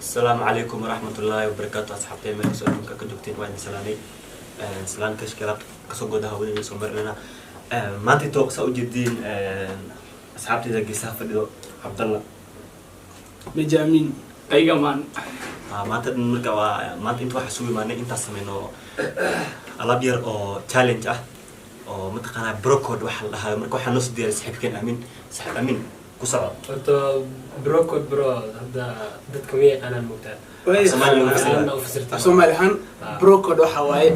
السلام عليكم ورحمة الله وبركاته أصحابتي من سؤالكم كدكتين وين سلامي سلام كشكلات كسوق ده هوني سمرنا ما تتوقع سأوجدين أصحابتي ذا جسها فدو عبد الله بجامين أي كمان ما تنرجع ما تنتوا حسوي ما أنت سمينه ألابير أو challenge أو متقنا بروكود وحلا مركو حنص ديال سحب كان أمين سحب أمين كسرة. أنت بروكود برو هذا كمية أنا المبتدأ. Soomaali ahaan broker waxa waaye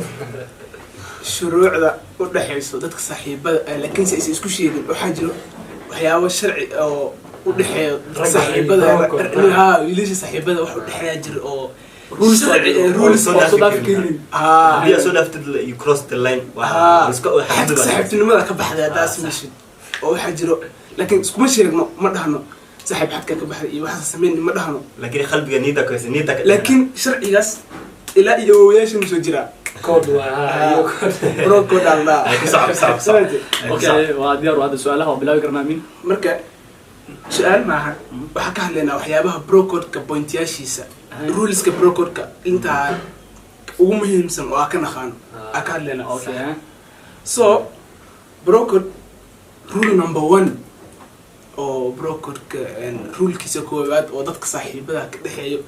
shuruucda u dhaxayso dadka saaxiibada laakiin si isku sheegin waxa jiro waxyaabo sharci oo u dhaxeeyo saaxiibada wiilasha saaxiibada wax u dhaxeeya jiro oo rules oo dadkiin هي سو لفت you cross the line saaxiibtinimada ka baxday daas mission oo waxa jiro laakiin iskuma sheegno ma dhahno صاحب حد كبحر واحد سمين ما دهنو لكن خلبي نيدا كويس نيدا لكن شرعي جاس إلى يويش مسجرا كود بروكود الله صعب اوكي وادير وهذا سؤاله وبلاوي كرنامين مركا سؤال معها وحكى لنا وحيابها بروكود كبوينتياشيسا رولز كبروكود انت ومهم سن واكن خان اكل لنا اوكي سو بروكود رول نمبر 1 oo brokerka rulkiisa koowaad oo dadka saaxiibada ka dhaxeeyo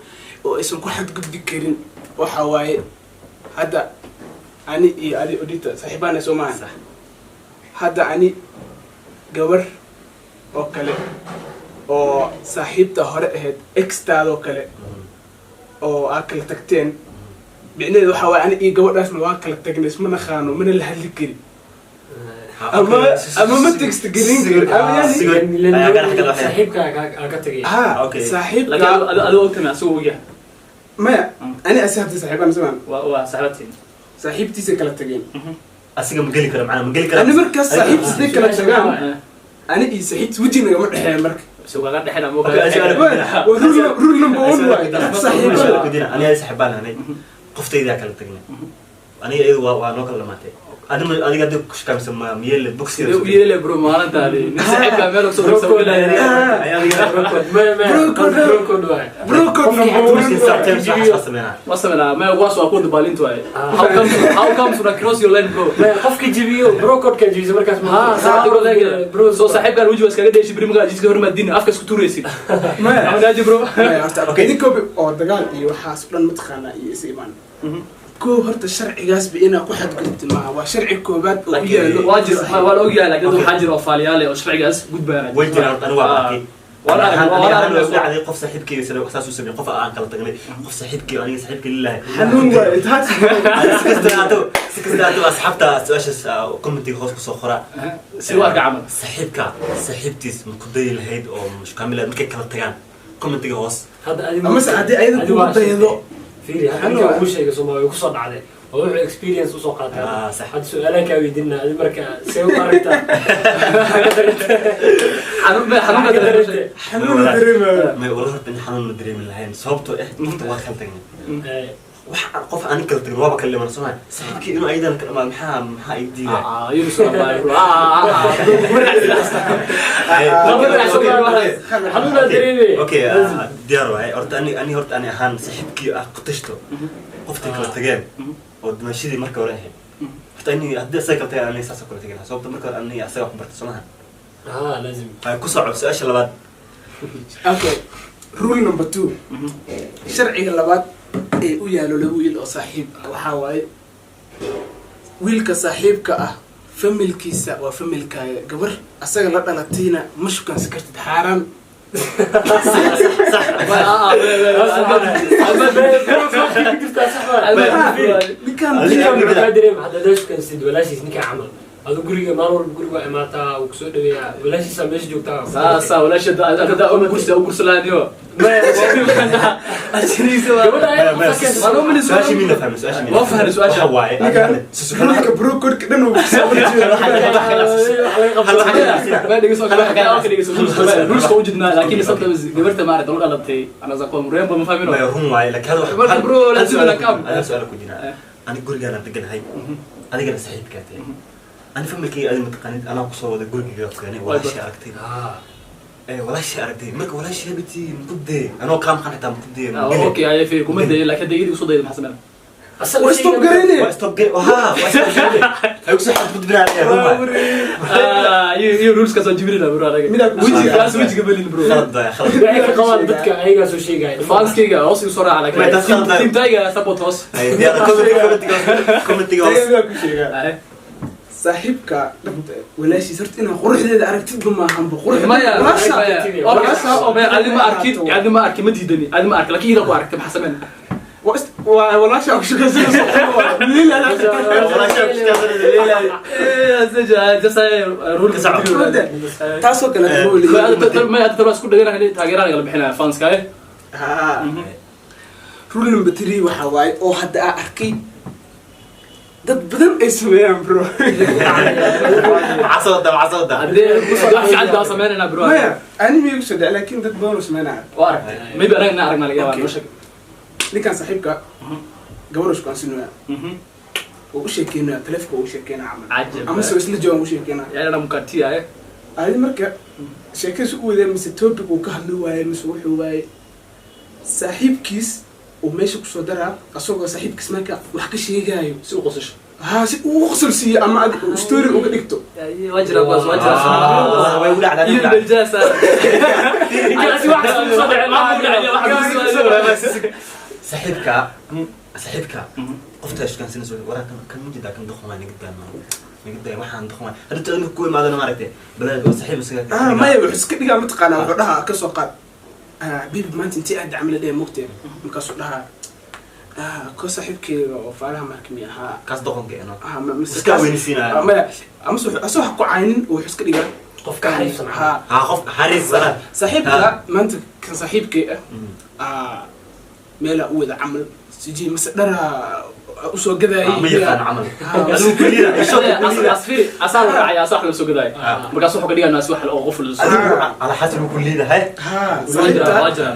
oo aysan ku xad gudbi karin waxa waaye hadda ani iyo ali odita saaxiibana Soomaaliya hadda ani gabar oo kale oo saaxiibta hore ahayd extaad oo kale oo akal tagteen bicneed waxa waaye ani iyo gabadhaasna waa kala tagnay isma naqaano mana la hadli karin أما ما تكست جرين صاحبك أكتري أوكي صاحب لكن هذا وقت ما سووا وجه ما أنا أسحبت صاحب أنا زمان وصاحبتي صاحبتي سكلا تجين أسيق مقلي كلام معنا مقلي كلام أنا مركز صاحبتي سكلا تجين أنا إيه صاحبت وجهي نجمع الحين مركز سووا قاعد الحين مو رول نمبر 1 صاحب أنا أسحبنا أنا قفتي ذاك التجين أنا إيه وأنا كلام ماتي أنا قد كش كم سما ميل بوكس كده ميل برو ما أنا تاري نسحب كاميرا وصور سووا بروكود وصلنا ما يواصل أكون دبالين توي how comes to cross your line bro ما خفك جيبيو بروكود كان جيز مركز صاحب يقول لك برو سو صاحب كان وجهه بس كده يجي بريم قاعد يجي هرم الدين أفكس كتوريسي ما أنا أجي برو أوكي ديكو أو دجال يوحاس بلن متخانة يسيبان كو هرت الشرع جاس بينا كو حد قلت معه وشرع كوبات واجر ولا أوجي لكن ده حاجر وفاليالي وشرع جاس جود بيان وين أنا واقعي ولا على قف صاحبك يسلو أساسه سبي قف عن كلا تقلي قف صاحبك أنا صاحبك لله حنون وإنتهت سكستاتو أصحابته سؤاش كومنتي خاص بصخرة سواء عمل صاحبتي مقضي الهيد أو مش كاملة ممكن كلا تجان كومنتي خاص هذا مثلا هذه أيضا كوبات يضو فيري هذا كل شيء سوما يقصد عليه وهو اكسبيرينس وسوقات صح هذا سؤالك ويدنا هذه مركه سوي مرتا حنون دريم ما والله إن حنون دريم الهين صوبته نفط واخل تاني قف أنا كلت الرابع كلمة أنا سمعت صاحبك إنه أيضا محا يدي يونس الله حنون دريمي أوكي ديارو هاي أني هرت أنا أهان صاحبك قطشته قفت كلت تجان ودمشي مركب وراها فتاني هدي سايكل تاني أنا ساسا كلت تجان صوبته مركب أني أسير أخبرت سمعها لازم هاي كسر سؤال شلبات أوكي رول نمبر 2 شرعي اللبات ee u yaalo laba wiil oo saaxiib waxa waaye wiilka saaxiibka ah familkiisa waa familkaaga gabar asaga la dhalatayna ma shukansi kartid xaaraan هذا قرية ما نور قرية إماتة وكسور دنيا ولا شيء سامش جوكتا سا ولا شيء أنا ده أول كرسي أو كرسي لانيو ما أشري سوا ما من سؤال مين نفهم سؤال مين ما فهم سؤال هواي كان بروكر كده نو ما دقيقة سؤال كلام دقيقة سؤال روش وجدنا لكن صدق قبرت ما أعرف أقول غلطتي أنا زقوم ريم ما فاهمينه ما هم واي لك هذا برو لازم أنا كم أنا سؤالك وجدنا أنا أقول أنا بتجن هاي أنا جالس صحيح كاتي أنا فهمك أنا متقنت أنا قصور هذا قول كذا يعني ولا شيء أكتر ولا شيء أردي مرك ولا شيء بتي مكدي أنا كام خانة تام مكدي اوكي هاي في كوميدي لكن دقيقه وصل دقيقه محسن واستوب قريني واستوب جي وها واستوب أيوة حد بدنا عليه يو رولز كاسو جبريل برو وجهي كاس وجهي قبل برو خلط خلط waxay ka qabaan dadka ayaga soo sheegay فانسكيغا اوسي صورة على كده تيم تايغا سبورت هوس دي أنا كومنتي saaxiibka walaashii sarta inaa quruxdeeda aragtid ma hanbo qurux ما يا ما علي ما اركيد يعني ما اركي ما ديدني علي ما اركي لكن اذا اركت محسن walaasha ku shaqaysan taasoo kale ما ترى اسكو دغنا taageeraan kala bixinaa fanska rule number 3 waxa waaye oo hadda aan arkay dad badan ay sameeyaan bro عصودة wax fiican baa sameynayna bro maya anime igu soo dhac laakiin dad badan oo sameynaa waa maybe aragna aragna laga yaabaa nolosha ninkan saaxiibka gabar isku ansinaya oo u sheekeynaa telefoonka u sheekeynaa عجب ama soo isla joogan u sheekeynaa يعني انا مكاتيا ay marka sheekadiisu u wadeen mise topic uu ka hadli waayay mise wuxuu waayay saaxiibkiis oo meesha ku soo daraa asagoo saaxiibkiis marka wax ka sheegaayo si u qosasho ها سي وخسر سي اما ستوري وقدكتو وجرا بس وجرا والله ولا على يلبس الجلسه جالس واحد صدع ما عليه واحد صاحبك قفتاش كان سنسوي ورا كان مجد كان ضخم يعني قدام waxaan ضخم hada tadan ku imaadana maaragtay balad saaxiib isaga ما يبغى حس كدغا متقانا وحدها كسو قاد بيبي ما انت عاد عمل ليه مقتل مكاسو دها كو صاحبكي وفعلها مركمي ها kaas doqonka ina مسكا weynisiina ما امسو حكو عينين وحس كدغا qof ka xariifsan ها qof xariis sana صاحبك ما انت كان صاحبكي ميلا ودا عمل سيجي مسدرها usoo gaday ma yaqaan amal aduu kulliya asfiri asal raacay asal la soo gaday markaas wuxuu ka dhigaa naas wax oo qof la soo ala xasab kulliya hay wajra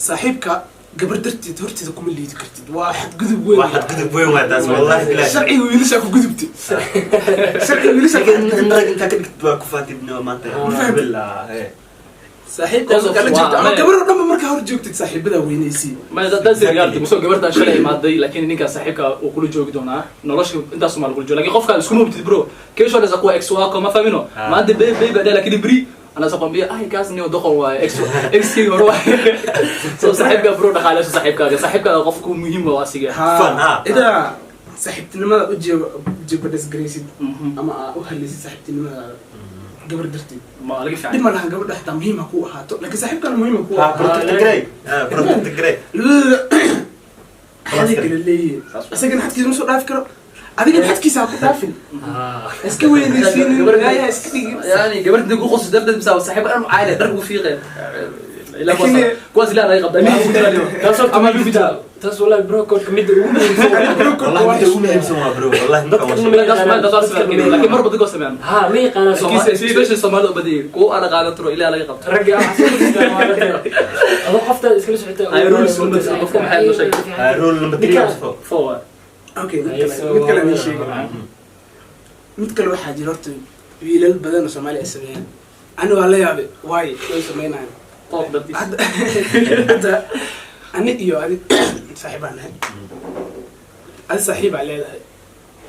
saaxiibka gabar darteed horteeda kuma liidi kartid waa xad gudub weyn واحد قدب وين وهذا والله لا sharci wiilasha ku gudubti sharci wiilasha لكن انت كنت كفاتي ابن ما انت بالله saaxiibka kala joogta ama gabar dhanba marka hor joogtid saaxiibada weynaysi ما دا زريالتي مسoo gabarta shalay maaday laakiin ninka saaxiibka uu kula joogi doonaa nolosha intaas ma lagu joogo laakiin qofka isku mubtid bro keesho da saqwa ex waa ma famino ma anta baby bada laakiin bri ana saqon biya ay kaas niyo doqon waa ex kii hore waa soo saaxiibka bro dhaqaale saaxiibka qofku muhiim waa asiga fun ha ida saaxiibtinimada u jeebo disgraced ama u halisi saaxiibtinimada gabar darteed ma laga fiican dib ma laha gabadha xitaa muhiima ku ahaato laakiin saaxiibkana muhiima ku protect grey protect grey hadiga leeyahay asagana xadkiisa ma soo dhaafi karo adiga xadkiisa ku dhaafin iska weynaysiin gabaraya iska dhigi يعني gabarta ku qos dabdad bisa saaxiib aan caayla dar ugu fiiqeen ila kuwaas ila ay qabtaan mid fudaliyo taasoo ama bibita taas wallahi bro code kamid ugu والله انت هو مهم سوا برو والله انت لكن مربط قصه مان ha ma yaqaan كيس بيش الصومال بدي كو انا قاعد ترو الى لا قبط ragga ado qofta iska socota ay rules qofka maxay loo sheegay رول نمبر 3 فور okay mid kale ma sheegay mid kale waxa jira horta wiilal badan oo Soomaali ah sameeyaan ana waa la yaabay way way sameeyaan طوق بدي hadda ani iyo adi saaxiibaan ahay adi saaxiib aan leedahay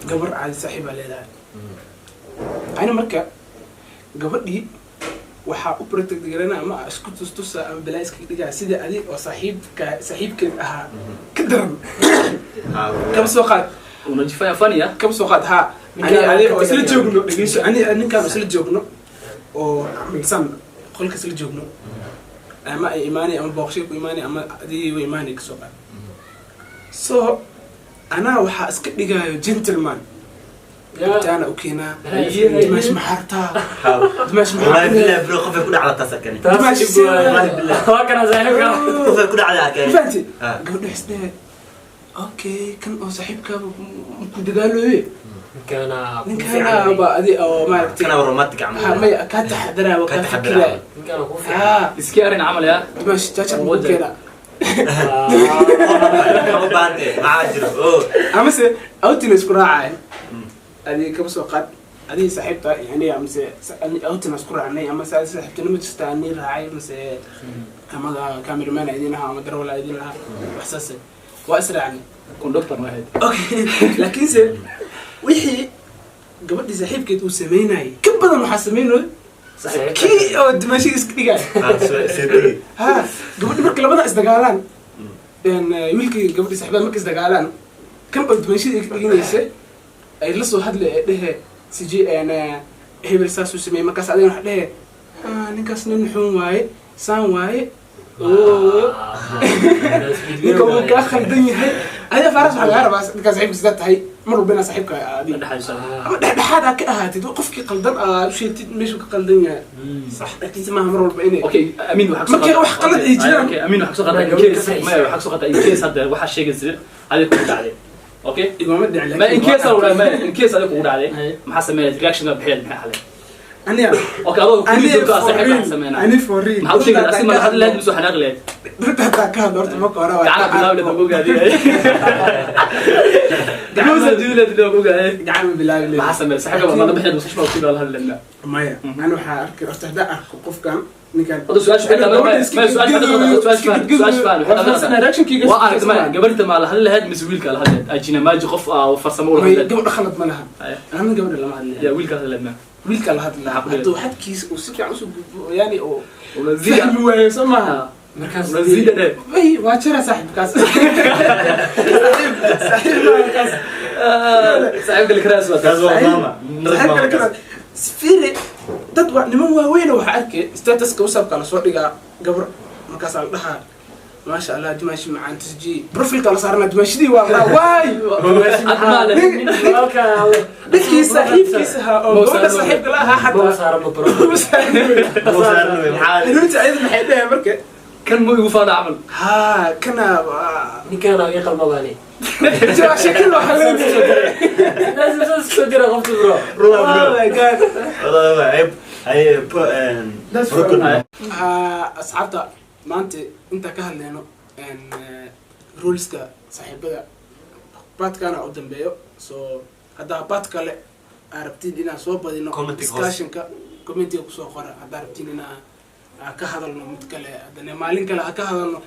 gabar adi saaxiib aan leedahay ani marka gabadhii waxaa u protect garana ama isku tustusa ama balaaska dhigaa sida adi oo saaxiibkeed ahaa ka daran kaba soo qaad ونجفا فانيا kaba soo qaad haa ani oo isla joogno dhegeyso ani ninkaan isla joogno oo misan qolka isla joogno ama ay imaanay ama booqshay ku imaanay ama adii way imaanay ka soo qaad so ana waxa iska dhigayo gentleman taana u keenaa dimash maxarta dimash والله maxarta بالله برو خف كل على تسكن dimash والله بالله waa kana saaxiibka خف كل على كان fanti gabadha xisnaa okay kan oo saaxiibka ku dagaaloye kana ninkana ba adi oo maartay كان رومانتيك عمل ma ka taxadara wa ka fikira kana ku fiican اسكيرين عمل يا dimash chacha ku keenaa هو بانتي ما عجرو ama se outin isku raacay adi kaba soo qaad هذه صاحبتها يعني أمس أوتنا أذكر عني أما صاحبتنا متستاني راعي أمس أما كاميرا مان عيدينها أما دروا عيدينها وحساسة وأسرع عني كوندكتور ما هيد أوكي لكن سر وحي قبل صاحب كده وسميناي كم بدل محاسمينه كي أو دمشق إسكتيجا سيدي ها قبل مركل بدأ إستقالان إن ويلكي قبل صاحبها مركز إستقالان كم بدل دمشق إسكتيجا أي لسه هاد له سجي أنا هبل ساسو سمي مركز عليه واحد له نكاس نحوم واي سان واي نكون كأخر الدنيا هذا فارس على العرب نكاس صاحب سدات هاي مر بينا صاحبك هذه هذا كأهات قفك قلدان شيء مش قلدان صح لكن ما مر بيني اوكي امين وحق ما كان wax qalad ay jiraan اوكي امين وحق سقط كيس ما وحق سقط اي كيس هذا waxa sheegay sir hadi ku dhacday اوكي igama dhicin ما ان كيس ولا ما ان كيس hadi ku dhacday maxaa sameeyay reaction ga bixiyay maxay xalay aniga اوكي adoo ku jirto saaxiibka sameeyna ani foriin maxaa sheegay asii ma hada laad soo xanaaq leed dadka ka horta ma qora gacan bilaw leed ugu gaadiyay gacan diileed ugu gaadiyay gacan bilaw leed maxaa sameeyay saaxiibka ma bixiyay mustashfa ku dhal hada lana maya ana waxa arkay horta hada arko qofkan ninkan هذا سؤال شو أنا رياكشن كي وأنا ما قبلت مع هل هاد مسويلك على هاد أجينا ما أجي خف وفرسمه ولا هاد قبل خلط منها أنا من قبل لما هاد يا ويلك هذا لنا ويلك على هاد حتى واحد كيس وسكي عنصو يعني أو ونزيد هو يسمعها مركز ونزيد ده أي واشرة صاحب كاس صاحب الكراس كاس ماما صاحب الكراس سفيري dad waa niman waaweyn waxa arkay statuska wasabka la soo dhigaa gabar markaas aan dhahaa maasha Allah dimaashi macaan tisji profilka la saarna dimaashidii waa waay admaale dadkii saaxiibkiisa ha oo gabadha saaxiibka la ahaa xataa saarno profil inta ayada maxay dhahay marka kan muu igu faana amal ha kana ninkan ay qalmabaani jaa shakil waxa leeyahay لازم تسكر غلط برو oh my god والله عيب هي ركن asxaabta maanta inta ka hadlayno ruleska saaxiibada badkana u dambeeyo soo hadda bad kale arabtiin inaan soo badino discussionka commentiga ku soo qora hadda arabtiin inaan ka hadalno mid kale hadana maalin kale ka hadalno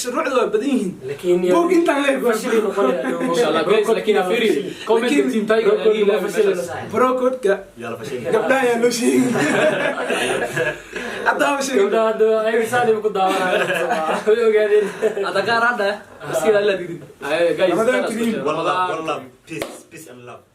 shuruucdu waa badan yihiin لكن boog intaan leeyahay فشلي نقول إن شاء الله جايز لكن فيري كومنت تيم تايجر أكيد لا فشل bro code-ka يلا فشل gabdhaha ayaa loo sheegay hadda ma sheegay هذا أي رسالة بكون دعوانا وقاعدين هذا كان رده بس كده لا تقدر جايز رمضان كريم. والله peace and love